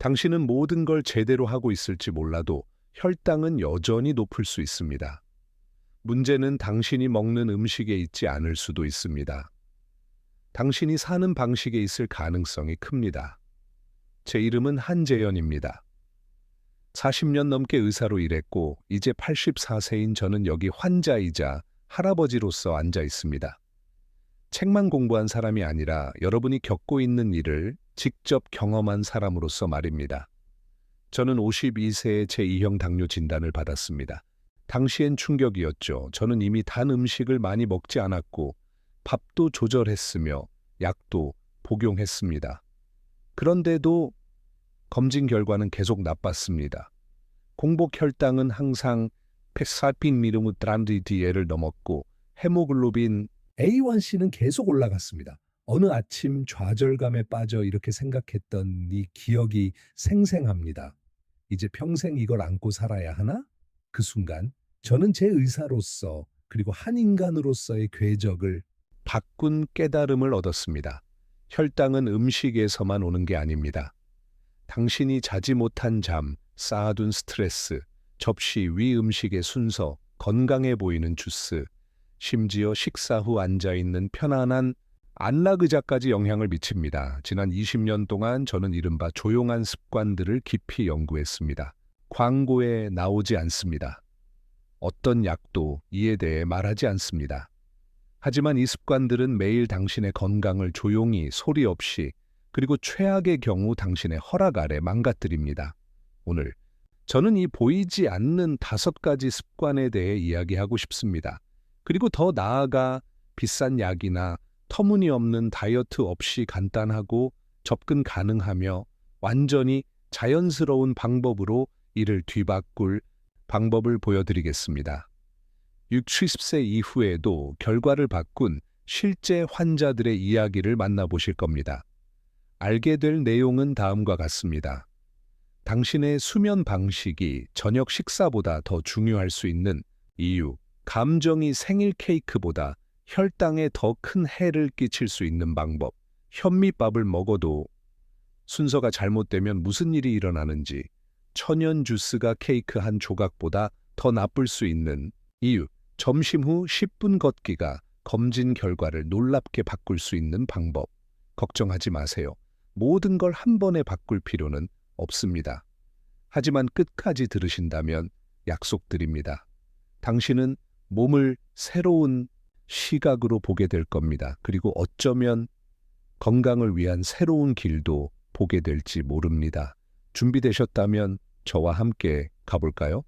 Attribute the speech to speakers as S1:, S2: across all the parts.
S1: 당신은 모든 걸 제대로 하고 있을지 몰라도 혈당은 여전히 높을 수 있습니다. 문제는 당신이 먹는 음식에 있지 않을 수도 있습니다. 당신이 사는 방식에 있을 가능성이 큽니다. 제 이름은 한재현입니다. 40년 넘게 의사로 일했고 이제 84세인 저는 여기 환자이자 할아버지로서 앉아 있습니다. 책만 공부한 사람이 아니라 여러분이 겪고 있는 일을 직접 경험한 사람으로서 말입니다. 저는 52세에 제2형 당뇨 진단을 받았습니다. 당시엔 충격이었죠. 저는 이미 단 음식을 많이 먹지 않았고 밥도 조절했으며 약도 복용했습니다. 그런데도 검진 결과는 계속 나빴습니다. 공복 혈당은 항상 140mg를 넘었고 헤모글로빈 A1C는 계속 올라갔습니다. 어느 아침 좌절감에 빠져 이렇게 생각했던 이 기억이 생생합니다. 이제 평생 이걸 안고 살아야 하나? 그 순간 저는 제 의사로서 그리고 한 인간으로서의 궤적을 바꾼 깨달음을 얻었습니다. 혈당은 음식에서만 오는 게 아닙니다. 당신이 자지 못한 잠, 쌓아둔 스트레스, 접시 위 음식의 순서, 건강해 보이는 주스, 심지어 식사 후 앉아있는 편안한 안락의자까지 영향을 미칩니다. 지난 20년 동안 저는 이른바 조용한 습관들을 깊이 연구했습니다. 광고에 나오지 않습니다. 어떤 약도 이에 대해 말하지 않습니다. 하지만 이 습관들은 매일 당신의 건강을 조용히 소리 없이 그리고 최악의 경우 당신의 허락 아래 망가뜨립니다. 오늘 저는 이 보이지 않는 5가지 습관에 대해 이야기하고 싶습니다. 그리고 더 나아가 비싼 약이나 터무니없는 다이어트 없이 간단하고 접근 가능하며 완전히 자연스러운 방법으로 이를 뒤바꿀 방법을 보여드리겠습니다. 60, 70세 이후에도 결과를 바꾼 실제 환자들의 이야기를 만나보실 겁니다. 알게 될 내용은 다음과 같습니다. 당신의 수면 방식이 저녁 식사보다 더 중요할 수 있는 이유, 감정이 생일 케이크보다 혈당에 더 큰 해를 끼칠 수 있는 방법, 현미밥을 먹어도 순서가 잘못되면 무슨 일이 일어나는지, 천연 주스가 케이크 한 조각보다 더 나쁠 수 있는 이유, 점심 후 10분 걷기가 검진 결과를 놀랍게 바꿀 수 있는 방법. 걱정하지 마세요. 모든 걸 한 번에 바꿀 필요는 없습니다. 하지만 끝까지 들으신다면 약속드립니다. 당신은 몸을 새로운 시각으로 보게 될 겁니다. 그리고 어쩌면 건강을 위한 새로운 길도 보게 될지 모릅니다. 준비되셨다면 저와 함께 가볼까요?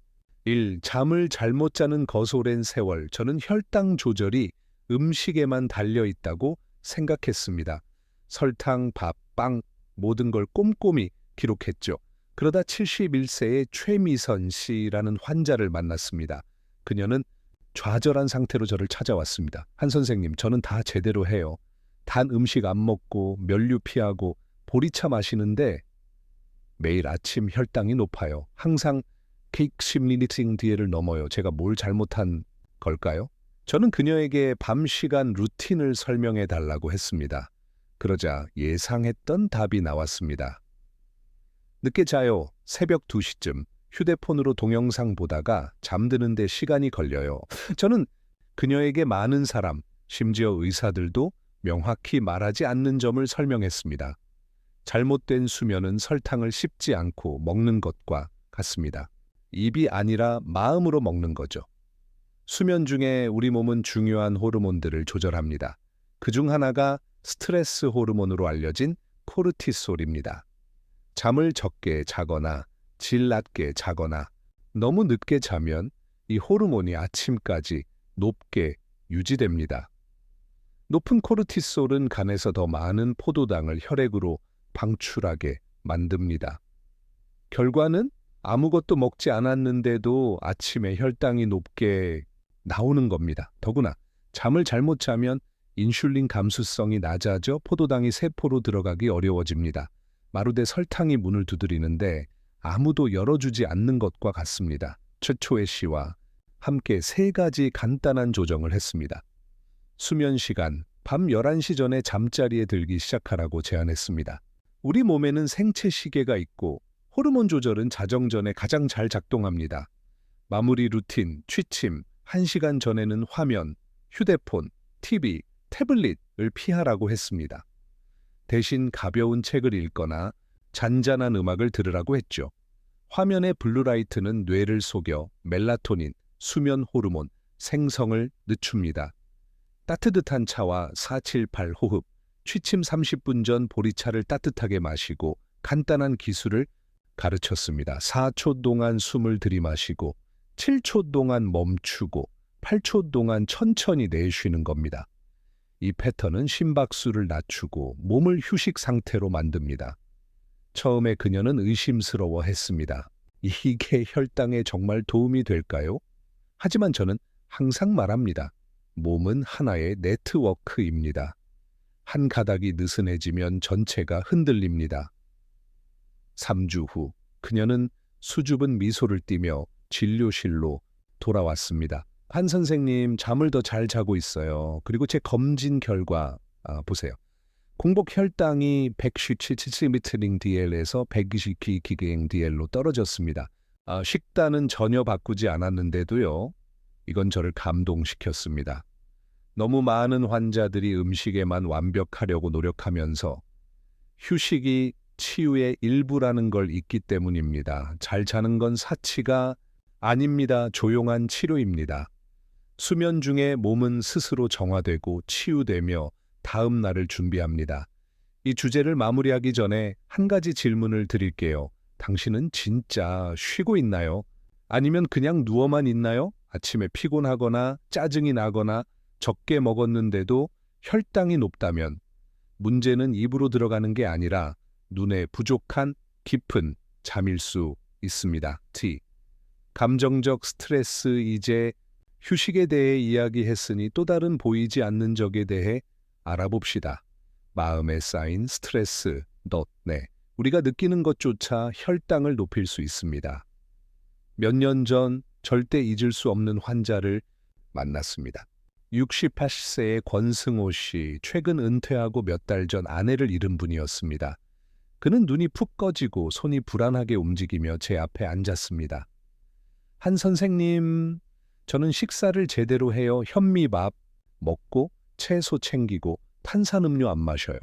S1: 1. 잠을 잘못 자는 거소된 세월. 저는 혈당 조절이 음식에만 달려 있다고 생각했습니다. 설탕, 밥, 빵, 모든 걸 꼼꼼히 기록했죠. 그러다 71세의 최미선 씨라는 환자를 만났습니다. 그녀는 좌절한 상태로 저를 찾아왔습니다. 한 선생님, 저는 다 제대로 해요. 단 음식 안 먹고 면류 피하고 보리차 마시는데 매일 아침 혈당이 높아요. 항상 110mg를 넘어요. 제가 뭘 잘못한 걸까요? 저는 그녀에게 밤 시간 루틴을 설명해 달라고 했습니다. 그러자 예상했던 답이 나왔습니다. 늦게 자요. 새벽 2시쯤 휴대폰으로 동영상 보다가 잠드는 데 시간이 걸려요. 저는 그녀에게 많은 사람, 심지어 의사들도 명확히 말하지 않는 점을 설명했습니다. 잘못된 수면은 설탕을 씹지 않고 먹는 것과 같습니다. 입이 아니라 마음으로 먹는 거죠. 수면 중에 우리 몸은 중요한 호르몬들을 조절합니다. 그중 하나가 스트레스 호르몬으로 알려진 코르티솔입니다. 잠을 적게 자거나 질 낮게 자거나 너무 늦게 자면 이 호르몬이 아침까지 높게 유지됩니다. 높은 코르티솔은 간에서 더 많은 포도당을 혈액으로 방출하게 만듭니다. 결과는 아무것도 먹지 않았는데도 아침에 혈당이 높게 나오는 겁니다. 더구나 잠을 잘못 자면 인슐린 감수성이 낮아져 포도당이 세포로 들어가기 어려워집니다. 마루대 설탕이 문을 두드리는데 아무도 열어주지 않는 것과 같습니다. 최초의 씨와 함께 3가지 간단한 조정을 했습니다. 수면 시간, 밤 11시 전에 잠자리에 들기 시작하라고 제안했습니다. 우리 몸에는 생체 시계가 있고 호르몬 조절은 자정전에 가장 잘 작동합니다. 마무리 루틴, 취침, 1시간 전에는 화면, 휴대폰, TV, 태블릿을 피하라고 했습니다. 대신 가벼운 책을 읽거나 잔잔한 음악을 들으라고 했죠. 화면의 블루라이트는 뇌를 속여 멜라토닌, 수면 호르몬, 생성을 늦춥니다. 따뜻한 차와 478 호흡, 취침 30분 전 보리차를 따뜻하게 마시고 간단한 기술을 가르쳤습니다. 4초 동안 숨을 들이마시고 7초 동안 멈추고 8초 동안 천천히 내쉬는 겁니다. 이 패턴은 심박수를 낮추고 몸을 휴식 상태로 만듭니다. 처음에 그녀는 의심스러워했습니다. 이게 혈당에 정말 도움이 될까요? 하지만 저는 항상 말합니다. 몸은 하나의 네트워크입니다. 한 가닥이 느슨해지면 전체가 흔들립니다. 3주 후 그녀는 수줍은 미소를 띠며 진료실로 돌아왔습니다. 한 선생님, 잠을 더 잘 자고 있어요. 그리고 제 검진 결과 보세요. 공복 혈당이 117mDL에서 120mDL로 떨어졌습니다. 식단은 전혀 바꾸지 않았는데도요. 이건 저를 감동시켰습니다. 너무 많은 환자들이 음식에만 완벽하려고 노력하면서 휴식이 치유의 일부라는 걸 잊기 때문입니다. 잘 자는 건 사치가 아닙니다. 조용한 치료입니다. 수면 중에 몸은 스스로 정화되고 치유되며 다음 날을 준비합니다. 이 주제를 마무리하기 전에 한 가지 질문을 드릴게요. 당신은 진짜 쉬고 있나요? 아니면 그냥 누워만 있나요? 아침에 피곤하거나 짜증이 나거나 적게 먹었는데도 혈당이 높다면 문제는 입으로 들어가는 게 아니라 눈에 부족한 깊은 잠일 수 있습니다. T. 감정적 스트레스. 이제 휴식에 대해 이야기했으니 또 다른 보이지 않는 적에 대해 알아봅시다. 마음에 쌓인 스트레스. 네. 우리가 느끼는 것조차 혈당을 높일 수 있습니다. 몇 년 전 절대 잊을 수 없는 환자를 만났습니다. 68세의 권승호 씨, 최근 은퇴하고 몇 달 전 아내를 잃은 분이었습니다. 그는 눈이 푹 꺼지고 손이 불안하게 움직이며 제 앞에 앉았습니다. 한 선생님, 저는 식사를 제대로 해요. 현미밥 먹고 채소 챙기고 탄산음료 안 마셔요.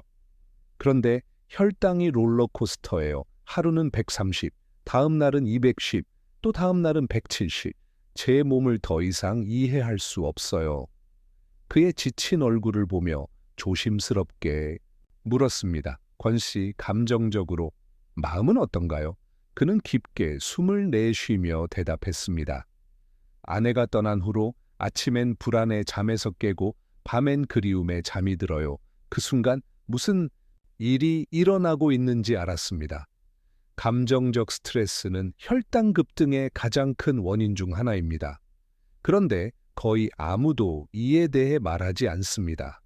S1: 그런데 혈당이 롤러코스터예요. 하루는 130, 다음 날은 210, 또 다음 날은 170. 제 몸을 더 이상 이해할 수 없어요. 그의 지친 얼굴을 보며 조심스럽게 물었습니다. 권 씨, 감정적으로 마음은 어떤가요? 그는 깊게 숨을 내쉬며 대답했습니다. 아내가 떠난 후로 아침엔 불안에 잠에서 깨고 밤엔 그리움에 잠이 들어요. 그 순간 무슨 일이 일어나고 있는지 알았습니다. 감정적 스트레스는 혈당 급등의 가장 큰 원인 중 하나입니다. 그런데 거의 아무도 이에 대해 말하지 않습니다.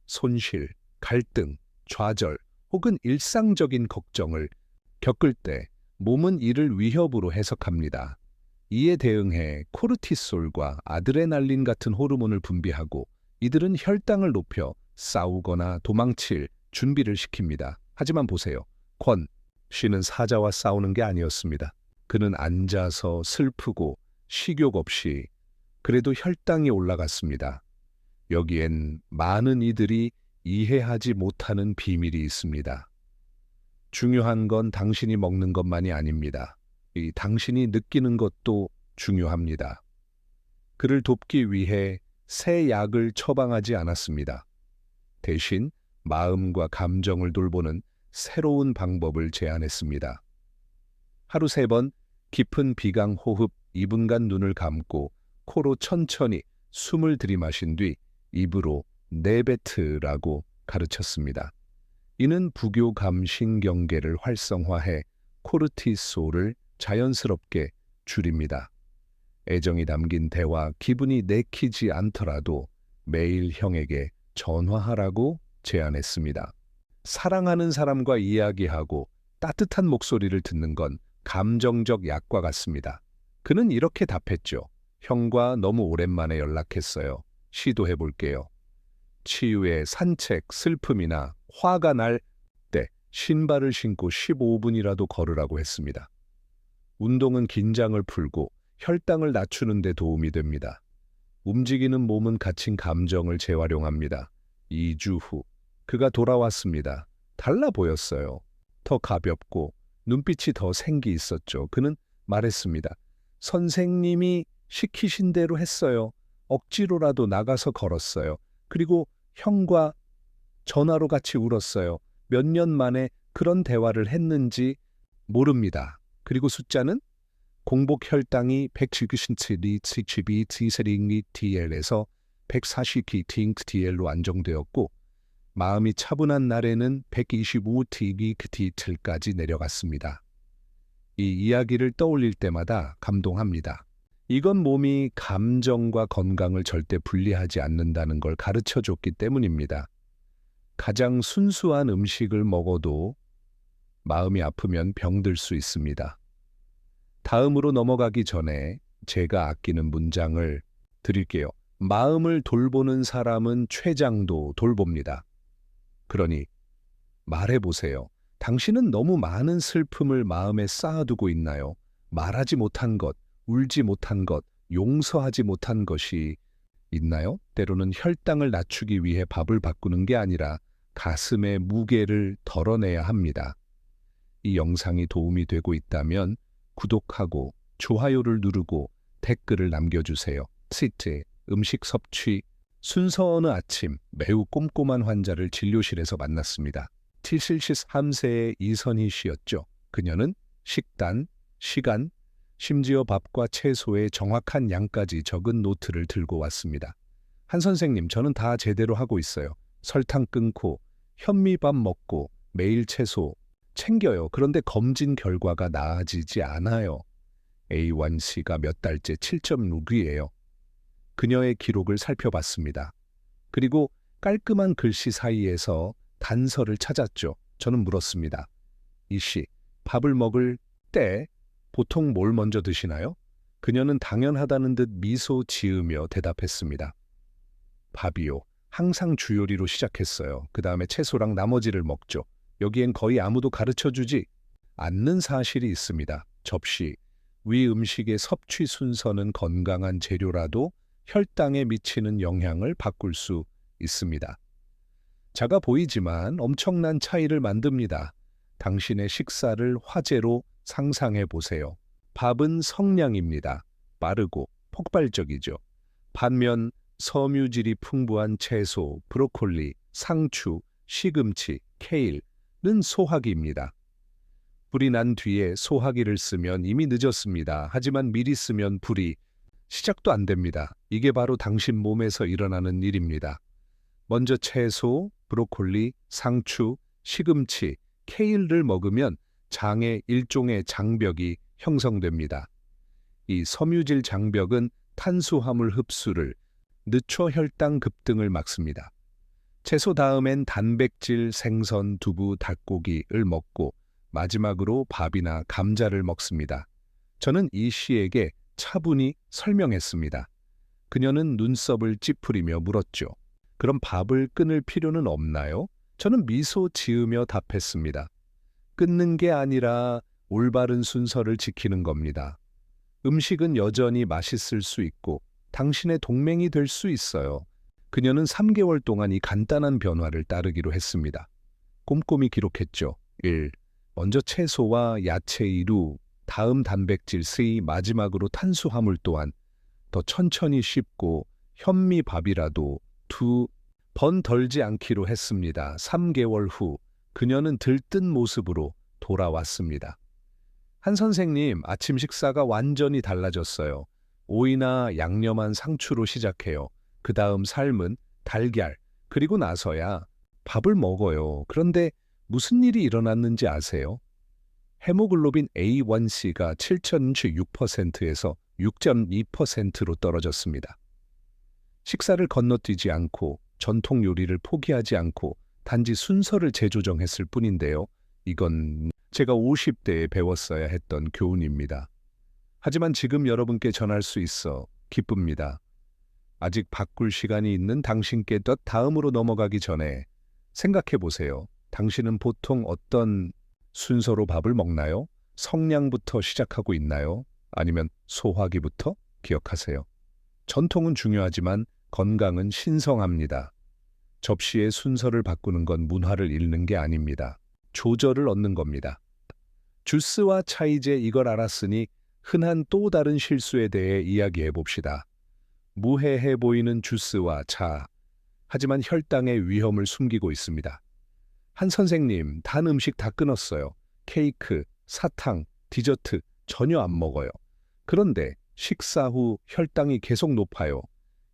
S1: 손실, 갈등, 좌절 혹은 일상적인 걱정을 겪을 때 몸은 이를 위협으로 해석합니다. 이에 대응해 코르티솔과 아드레날린 같은 호르몬을 분비하고 이들은 혈당을 높여 싸우거나 도망칠 준비를 시킵니다. 하지만 보세요. 권 씨는 사자와 싸우는 게 아니었습니다. 그는 앉아서 슬프고 식욕 없이 그래도 혈당이 올라갔습니다. 여기엔 많은 이들이 이해하지 못하는 비밀이 있습니다. 중요한 건 당신이 먹는 것만이 아닙니다. 당신이 느끼는 것도 중요합니다. 그를 돕기 위해 새 약을 처방하지 않았습니다. 대신 마음과 감정을 돌보는 새로운 방법을 제안했습니다. 하루 3번 깊은 비강 호흡 2분간 눈을 감고 코로 천천히 숨을 들이마신 뒤 입으로 내뱉으라고 가르쳤습니다. 이는 부교감신경계를 활성화해 코르티솔을 자연스럽게 줄입니다. 애정이 담긴 대화, 기분이 내키지 않더라도 매일 형에게 전화하라고 제안했습니다. 사랑하는 사람과 이야기하고 따뜻한 목소리를 듣는 건 감정적 약과 같습니다. 그는 이렇게 답했죠. 형과 너무 오랜만에 연락했어요. 시도해 볼게요. 치유의 산책, 슬픔이나 화가 날 때 신발을 신고 15분이라도 걸으라고 했습니다. 운동은 긴장을 풀고 혈당을 낮추는 데 도움이 됩니다. 움직이는 몸은 갇힌 감정을 재활용합니다. 2주 후 그가 돌아왔습니다. 달라 보였어요. 더 가볍고 눈빛이 더 생기 있었죠. 그는 말했습니다. 선생님이 시키신 대로 했어요. 억지로라도 나가서 걸었어요. 그리고 형과 전화로 같이 울었어요. 몇 년 만에 그런 대화를 했는지 모릅니다. 그리고 숫자는 공복 혈당이 170TL에서 140TL로 안정되었고 마음이 차분한 날에는 125TL까지 내려갔습니다. 이 이야기를 떠올릴 때마다 감동합니다. 이건 몸이 감정과 건강을 절대 분리하지 않는다는 걸 가르쳐줬기 때문입니다. 가장 순수한 음식을 먹어도 마음이 아프면 병들 수 있습니다. 다음으로 넘어가기 전에 제가 아끼는 문장을 드릴게요. 마음을 돌보는 사람은 췌장도 돌봅니다. 그러니 말해보세요. 당신은 너무 많은 슬픔을 마음에 쌓아두고 있나요? 말하지 못한 것, 울지 못한 것, 용서하지 못한 것이 있나요? 때로는 혈당을 낮추기 위해 밥을 바꾸는 게 아니라 가슴의 무게를 덜어내야 합니다. 이 영상이 도움이 되고 있다면 구독하고 좋아요를 누르고 댓글을 남겨주세요. 시트, 음식 섭취, 순서 어느 아침 매우 꼼꼼한 환자를 진료실에서 만났습니다. 73세의 이선희 씨였죠. 그녀는 식단, 시간, 심지어 밥과 채소의 정확한 양까지 적은 노트를 들고 왔습니다. 한 선생님, 저는 다 제대로 하고 있어요. 설탕 끊고 현미밥 먹고 매일 채소 챙겨요. 그런데 검진 결과가 나아지지 않아요. A1C가 몇 달째 7.6이에요. 그녀의 기록을 살펴봤습니다. 그리고 깔끔한 글씨 사이에서 단서를 찾았죠. 저는 물었습니다. 이 씨, 밥을 먹을 때 보통 뭘 먼저 드시나요? 그녀는 당연하다는 듯 미소 지으며 대답했습니다. 밥이요. 항상 주요리로 시작했어요. 그 다음에 채소랑 나머지를 먹죠. 여기엔 거의 아무도 가르쳐주지 않는 사실이 있습니다. 접시, 위 음식의 섭취 순서는 건강한 재료라도 혈당에 미치는 영향을 바꿀 수 있습니다. 작아 보이지만 엄청난 차이를 만듭니다. 당신의 식사를 화제로 상상해 보세요. 밥은 성량입니다. 빠르고 폭발적이죠. 반면 섬유질이 풍부한 채소, 브로콜리, 상추, 시금치, 케일은 소화기입니다. 불이 난 뒤에 소화기를 쓰면 이미 늦었습니다. 하지만 미리 쓰면 불이 시작도 안 됩니다. 이게 바로 당신 몸에서 일어나는 일입니다. 먼저 채소, 브로콜리, 상추, 시금치, 케일을 먹으면 장에 일종의 장벽이 형성됩니다. 이 섬유질 장벽은 탄수화물 흡수를 늦춰 혈당 급등을 막습니다. 채소 다음엔 단백질, 생선, 두부, 닭고기를 먹고 마지막으로 밥이나 감자를 먹습니다. 저는 이 씨에게 차분히 설명했습니다. 그녀는 눈썹을 찌푸리며 물었죠. 그럼 밥을 끊을 필요는 없나요? 저는 미소 지으며 답했습니다. 끊는 게 아니라 올바른 순서를 지키는 겁니다. 음식은 여전히 맛있을 수 있고 당신의 동맹이 될 수 있어요. 그녀는 3개월 동안 이 간단한 변화를 따르기로 했습니다. 꼼꼼히 기록했죠. 1. 먼저 채소와 야채 2루, 다음 단백질 C, 마지막으로 탄수화물 또한 더 천천히 씹고 현미밥이라도 2번 덜지 않기로 했습니다. 3개월 후 그녀는 들뜬 모습으로 돌아왔습니다. 한 선생님, 아침 식사가 완전히 달라졌어요. 오이나 양념한 상추로 시작해요. 그 다음 삶은 달걀, 그리고 나서야 밥을 먹어요. 그런데 무슨 일이 일어났는지 아세요? 헤모글로빈 A1C가 7.6%에서 6.2%로 떨어졌습니다. 식사를 건너뛰지 않고 전통 요리를 포기하지 않고 단지 순서를 재조정했을 뿐인데요. 이건 제가 50대에 배웠어야 했던 교훈입니다. 하지만 지금 여러분께 전할 수 있어 기쁩니다. 아직 바꿀 시간이 있는 당신께 다음으로 넘어가기 전에 생각해 보세요. 당신은 보통 어떤 순서로 밥을 먹나요? 성냥부터 시작하고 있나요? 아니면 소화기부터? 기억하세요. 전통은 중요하지만 건강은 신성합니다. 접시의 순서를 바꾸는 건 문화를 잃는 게 아닙니다. 조절을 얻는 겁니다. 주스와 차 이제 이걸 알았으니 흔한 또 다른 실수에 대해 이야기해 봅시다. 무해해 보이는 주스와 차. 하지만 혈당의 위험을 숨기고 있습니다. 한 선생님, 단 음식 다 끊었어요. 케이크, 사탕, 디저트 전혀 안 먹어요. 그런데 식사 후 혈당이 계속 높아요.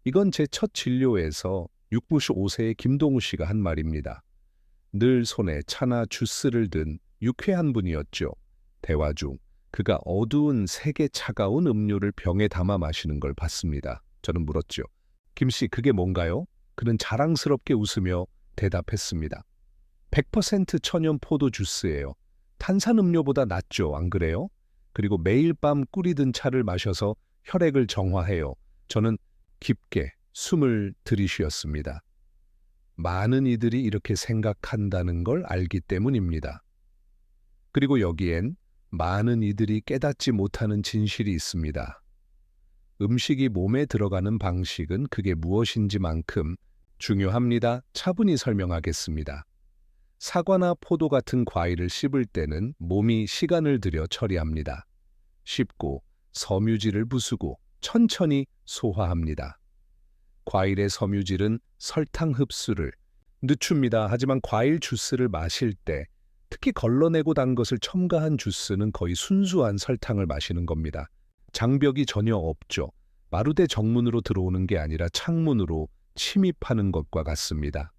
S1: 이건 제 첫 진료에서 65세의 김동우 씨가 한 말입니다. 늘 손에 차나 주스를 든 유쾌한 분이었죠. 대화 중 그가 어두운 색의 차가운 음료를 병에 담아 마시는 걸 봤습니다. 저는 물었죠. 김 씨, 그게 뭔가요? 그는 자랑스럽게 웃으며 대답했습니다. 100% 천연 포도 주스예요. 탄산음료보다 낫죠, 안 그래요? 그리고 매일 밤 꿀이 든 차를 마셔서 혈액을 정화해요. 저는 깊게 숨을 들이쉬었습니다. 많은 이들이 이렇게 생각한다는 걸 알기 때문입니다. 그리고 여기엔 많은 이들이 깨닫지 못하는 진실이 있습니다. 음식이 몸에 들어가는 방식은 그게 무엇인지만큼 중요합니다. 차분히 설명하겠습니다. 사과나 포도 같은 과일을 씹을 때는 몸이 시간을 들여 처리합니다. 씹고 섬유질을 부수고 천천히 소화합니다. 과일의 섬유질은 설탕 흡수를 늦춥니다. 하지만 과일 주스를 마실 때, 특히 걸러내고 단 것을 첨가한 주스는 거의 순수한 설탕을 마시는 겁니다. 장벽이 전혀 없죠. 마루대 정문으로 들어오는 게 아니라 창문으로 침입하는 것과 같습니다.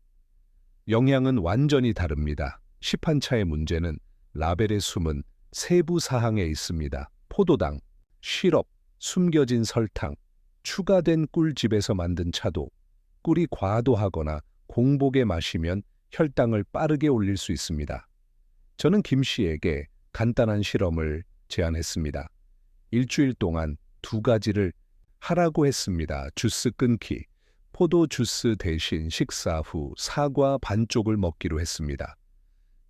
S1: 영양은 완전히 다릅니다. 시판차의 문제는 라벨에 숨은 세부 사항에 있습니다. 포도당, 시럽, 숨겨진 설탕, 추가된 꿀집에서 만든 차도 꿀이 과도하거나 공복에 마시면 혈당을 빠르게 올릴 수 있습니다. 저는 김 씨에게 간단한 실험을 제안했습니다. 일주일 동안 2가지를 하라고 했습니다. 주스 끊기, 포도 주스 대신 식사 후 사과 반쪽을 먹기로 했습니다.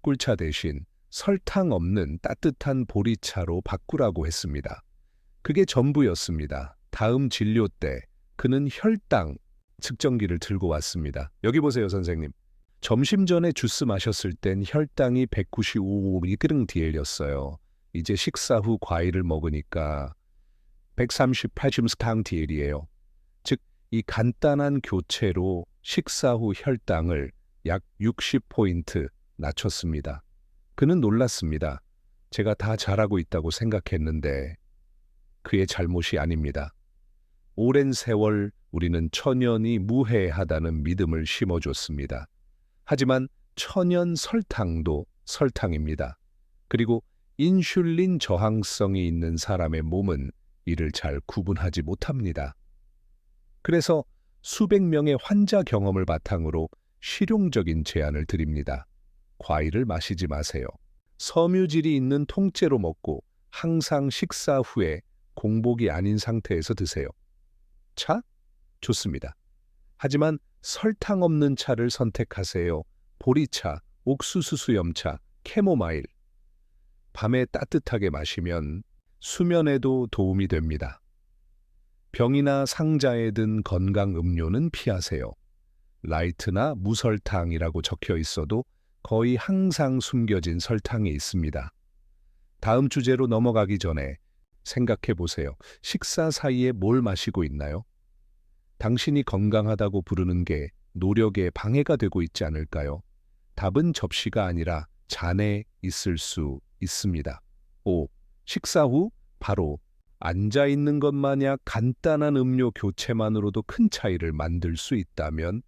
S1: 꿀차 대신 설탕 없는 따뜻한 보리차로 바꾸라고 했습니다. 그게 전부였습니다. 다음 진료 때 그는 혈당 측정기를 들고 왔습니다. 여기 보세요, 선생님. 점심 전에 주스 마셨을 땐 혈당이 195mg/dl이었어요. 이제 식사 후 과일을 먹으니까 138mg/dl이에요. 즉, 이 간단한 교체로 식사 후 혈당을 약 60포인트 낮췄습니다. 그는 놀랐습니다. 제가 다 잘하고 있다고 생각했는데 그의 잘못이 아닙니다. 오랜 세월 우리는 천연이 무해하다는 믿음을 심어줬습니다. 하지만 천연 설탕도 설탕입니다. 그리고 인슐린 저항성이 있는 사람의 몸은 이를 잘 구분하지 못합니다. 그래서 수백 명의 환자 경험을 바탕으로 실용적인 제안을 드립니다. 과일을 마시지 마세요. 섬유질이 있는 통째로 먹고 항상 식사 후에 공복이 아닌 상태에서 드세요. 차? 좋습니다. 하지만 설탕 없는 차를 선택하세요. 보리차, 옥수수 수염차, 캐모마일. 밤에 따뜻하게 마시면 수면에도 도움이 됩니다. 병이나 상자에 든 건강 음료는 피하세요. 라이트나 무설탕이라고 적혀 있어도 거의 항상 숨겨진 설탕이 있습니다. 다음 주제로 넘어가기 전에 생각해 보세요. 식사 사이에 뭘 마시고 있나요? 당신이 건강하다고 부르는 게 노력에 방해가 되고 있지 않을까요? 답은 접시가 아니라 잔에 있을 수 있습니다. 5. 식사 후 바로 앉아있는 것 마냥 간단한 음료 교체만으로도 큰 차이를 만들 수 있다면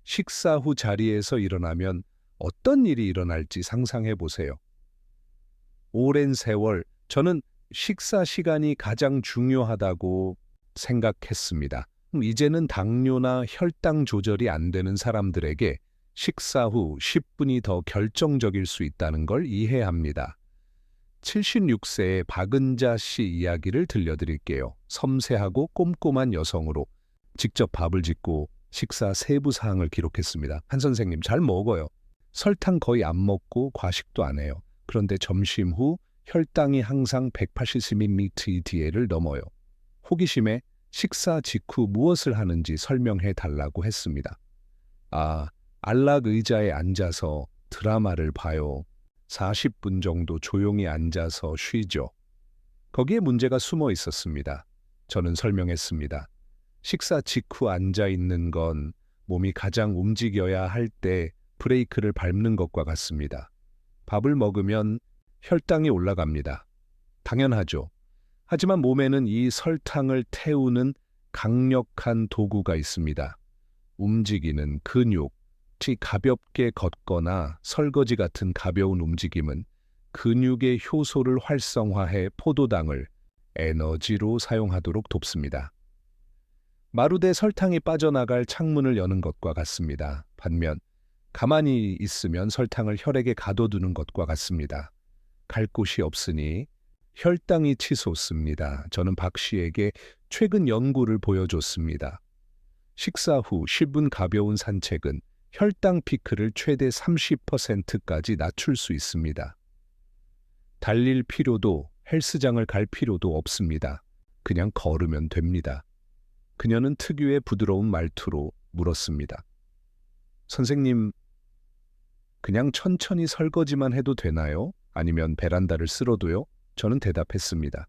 S1: 식사 후 자리에서 일어나면 어떤 일이 일어날지 상상해 보세요. 오랜 세월 저는 식사 시간이 가장 중요하다고 생각했습니다. 이제는 당뇨나 혈당 조절이 안 되는 사람들에게 식사 후 10분이 더 결정적일 수 있다는 걸 이해합니다. 76세의 박은자 씨 이야기를 들려드릴게요. 섬세하고 꼼꼼한 여성으로 직접 밥을 짓고 식사 세부 사항을 기록했습니다. 한 선생님, 잘 먹어요. 설탕 거의 안 먹고 과식도 안 해요. 그런데 점심 후 혈당이 항상 180mg/dl을 넘어요. 호기심에 식사 직후 무엇을 하는지 설명해 달라고 했습니다. 아, 안락 의자에 앉아서 드라마를 봐요. 40분 정도 조용히 앉아서 쉬죠. 거기에 문제가 숨어 있었습니다. 저는 설명했습니다. 식사 직후 앉아 있는 건 몸이 가장 움직여야 할 때 브레이크를 밟는 것과 같습니다. 밥을 먹으면 혈당이 올라갑니다. 당연하죠. 하지만 몸에는 이 설탕을 태우는 강력한 도구가 있습니다. 움직이는 근육, 특히 가볍게 걷거나 설거지 같은 가벼운 움직임은 근육의 효소를 활성화해 포도당을 에너지로 사용하도록 돕습니다. 마루대 설탕이 빠져나갈 창문을 여는 것과 같습니다. 반면 가만히 있으면 설탕을 혈액에 가둬두는 것과 같습니다. 갈 곳이 없으니 혈당이 치솟습니다. 저는 박 씨에게 최근 연구를 보여줬습니다. 식사 후 10분 가벼운 산책은 혈당 피크를 최대 30%까지 낮출 수 있습니다. 달릴 필요도 헬스장을 갈 필요도 없습니다. 그냥 걸으면 됩니다. 그녀는 특유의 부드러운 말투로 물었습니다. 선생님, 그냥 천천히 설거지만 해도 되나요? 아니면 베란다를 쓸어도요? 저는 대답했습니다.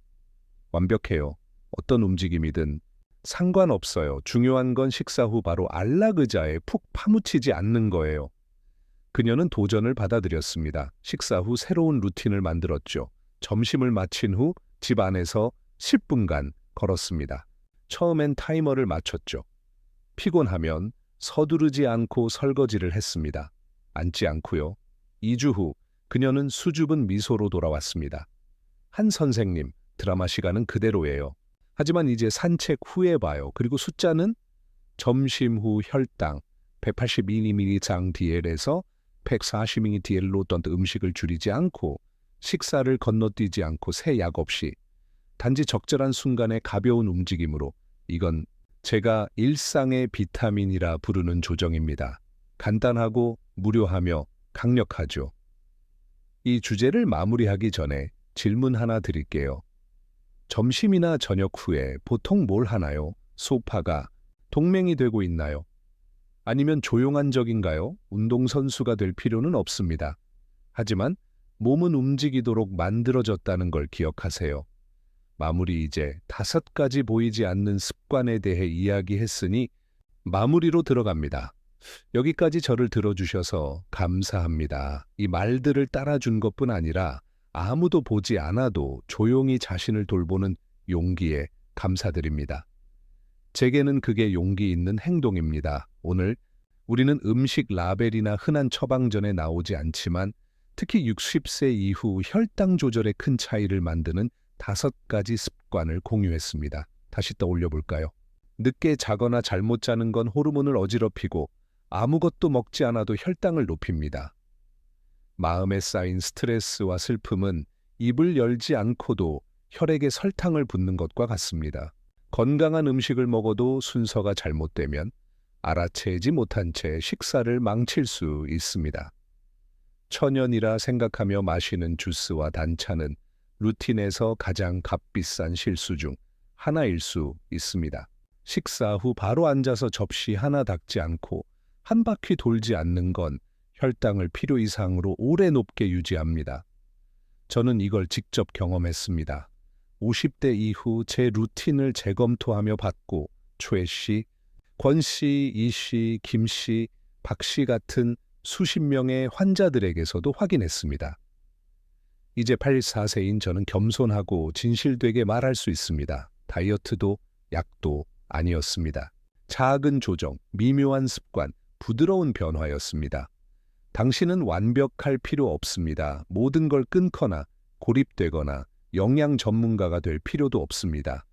S1: 완벽해요. 어떤 움직임이든 상관없어요. 중요한 건 식사 후 바로 안락 의자에 푹 파묻히지 않는 거예요. 그녀는 도전을 받아들였습니다. 식사 후 새로운 루틴을 만들었죠. 점심을 마친 후 집 안에서 10분간 걸었습니다. 처음엔 타이머를 맞췄죠. 피곤하면 서두르지 않고 설거지를 했습니다. 앉지 않고요. 2주 후 그녀는 수줍은 미소로 돌아왔습니다. 한 선생님, 드라마 시간은 그대로예요. 하지만 이제 산책 후에 봐요. 그리고 숫자는 점심 후 혈당 182mg/dl에서 140mg/dl로 던 음식을 줄이지 않고 식사를 건너뛰지 않고 새 약 없이 단지 적절한 순간의 가벼운 움직임으로 이건 제가 일상의 비타민이라 부르는 조정입니다. 간단하고 무료하며 강력하죠. 이 주제를 마무리하기 전에 질문 하나 드릴게요. 점심이나 저녁 후에 보통 뭘 하나요? 소파가 동맹이 되고 있나요? 아니면 조용한 적인가요? 운동선수가 될 필요는 없습니다. 하지만 몸은 움직이도록 만들어졌다는 걸 기억하세요. 마무리 이제 5가지 보이지 않는 습관에 대해 이야기했으니 마무리로 들어갑니다. 여기까지 저를 들어주셔서 감사합니다. 이 말들을 따라준 것뿐 아니라 아무도 보지 않아도 조용히 자신을 돌보는 용기에 감사드립니다. 제게는 그게 용기 있는 행동입니다. 오늘 우리는 음식 라벨이나 흔한 처방전에 나오지 않지만 특히 60세 이후 혈당 조절에 큰 차이를 만드는 5가지 습관을 공유했습니다. 다시 떠올려 볼까요? 늦게 자거나 잘못 자는 건 호르몬을 어지럽히고 아무것도 먹지 않아도 혈당을 높입니다. 마음에 쌓인 스트레스와 슬픔은 입을 열지 않고도 혈액에 설탕을 붓는 것과 같습니다. 건강한 음식을 먹어도 순서가 잘못되면 알아채지 못한 채 식사를 망칠 수 있습니다. 천연이라 생각하며 마시는 주스와 단차는 루틴에서 가장 값비싼 실수 중 하나일 수 있습니다. 식사 후 바로 앉아서 접시 하나 닦지 않고 한 바퀴 돌지 않는 건 혈당을 필요 이상으로 오래 높게 유지합니다. 저는 이걸 직접 경험했습니다. 50대 이후 제 루틴을 재검토하며 봤고 최 씨, 권 씨, 이 씨, 김 씨, 박 씨 같은 수십 명의 환자들에게서도 확인했습니다. 이제 84세인 저는 겸손하고 진실되게 말할 수 있습니다. 다이어트도 약도 아니었습니다. 작은 조정, 미묘한 습관, 부드러운 변화였습니다. 당신은 완벽할 필요 없습니다. 모든 걸 끊거나 고립되거나 영양 전문가가 될 필요도 없습니다.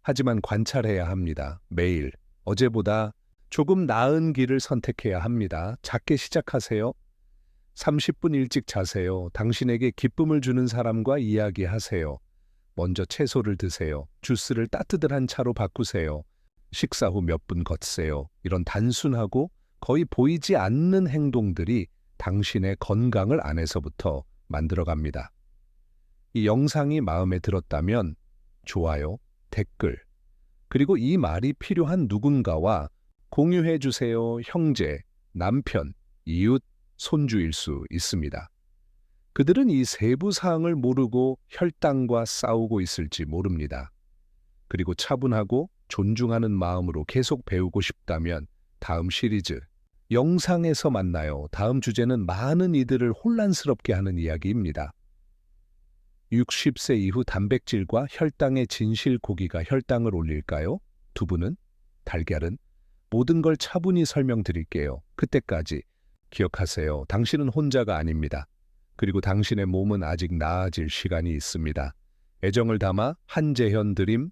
S1: 하지만 관찰해야 합니다. 매일 어제보다 조금 나은 길을 선택해야 합니다. 작게 시작하세요. 30분 일찍 자세요. 당신에게 기쁨을 주는 사람과 이야기하세요. 먼저 채소를 드세요. 주스를 따뜻한 차로 바꾸세요. 식사 후 몇 분 걷세요. 이런 단순하고 거의 보이지 않는 행동들이 당신의 건강을 안에서부터 만들어갑니다. 이 영상이 마음에 들었다면 좋아요, 댓글, 그리고 이 말이 필요한 누군가와 공유해 주세요. 형제, 남편, 이웃, 손주일 수 있습니다. 그들은 이 세부 사항을 모르고 혈당과 싸우고 있을지 모릅니다. 그리고 차분하고 존중하는 마음으로 계속 배우고 싶다면 다음 시리즈 영상에서 만나요. 다음 주제는 많은 이들을 혼란스럽게 하는 이야기입니다. 60세 이후 단백질과 혈당의 진실. 고기가 혈당을 올릴까요? 두부는? 달걀은? 모든 걸 차분히 설명드릴게요. 그때까지 기억하세요. 당신은 혼자가 아닙니다. 그리고 당신의 몸은 아직 나아질 시간이 있습니다. 애정을 담아 한재현 드림